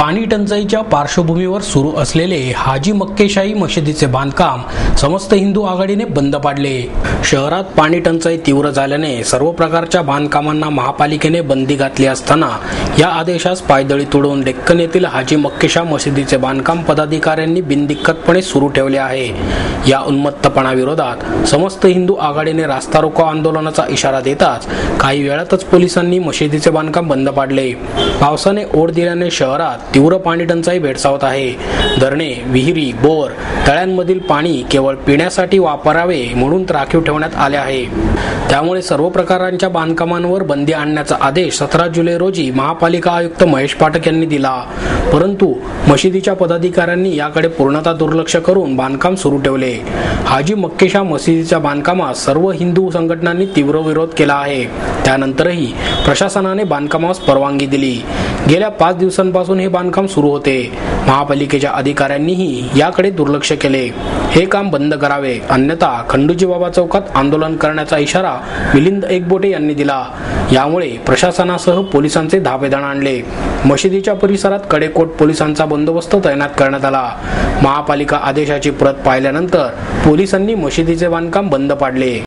पाणी टंचाईच्या पार्श्वभूमीवर सुरू असलेले हाजी मक्केशाही मशिदीचे बांधकाम समस्त हिंदू आघाडीने बंद पाडले। शहरात पाणी टंचाई तीव्र झाल्याने सर्व प्रकारच्या बांधकामांना महापालिकेने बंदी घातली असताना या आदेशास पायदळी तोडून डेक्कन येथील हाजी मक्केशाह मशिदीचे बांधकाम पदाधिकाऱ्यांनी बिनदिक्कतपणे सुरू ठेवले आहे। या उन्मत्तपणाविरोधात समस्त हिंदू आघाडीने रास्ता रोको आंदोलनाचा इशारा देताच काही वेळातच पोलिसांनी मशिदीचे बांधकाम बंद पाडले। पावसाने ओढ दिल्याने शहरात तीव्र पाणी टंचाई भेडसावत आहे। धरणे, विहिरी, बोर, तळ्यांमधील पाणी केवळ पिण्यासाठी वापरावे म्हणून राखीव ठेवण्यात आले आहे। त्यामुळे सर्व प्रकारच्या बांधकामांवर बंदी आणण्याचा आदेश 17 जुलै रोजी महापालिका आयुक्त महेश पाठक यांनी दिला। परंतु मशिदीच्या पदाधिकाऱ्यांनी याकडे पूर्णतः दुर्लक्ष करून बांधकाम सुरू ठेवले। हाजी मक्केशाह मशिदीच्या बांधकामास सर्व हिंदू संघटनांनी तीव्र विरोध केला आहे। त्यानंतरही प्रशासनाने बांधकामास परवानगी दिली। गेल्या 5 दिवसांपासून हे बांधकाम सुरू होते। महापालिकेच्या अधिकाऱ्यांनीही याकडे दुर्लक्ष केले। हे काम बंद करावे, अन्यथा खंडूजी बाबा चौकात आंदोलन करण्याचा इशारा मिलिंद एकबोटे यांनी दिला। यामुळे प्रशासनासह पोलिसांचे धाबेदण आणले। मशिदीच्या परिसरात कडेकोट पोलिसांचा बंदोबस्त तैनात करण्यात आला। महापालिका आदेशाची प्रत पाहिल्यानंतर पोलिसांनी मशिदीचे बांधकाम बंद पाडले।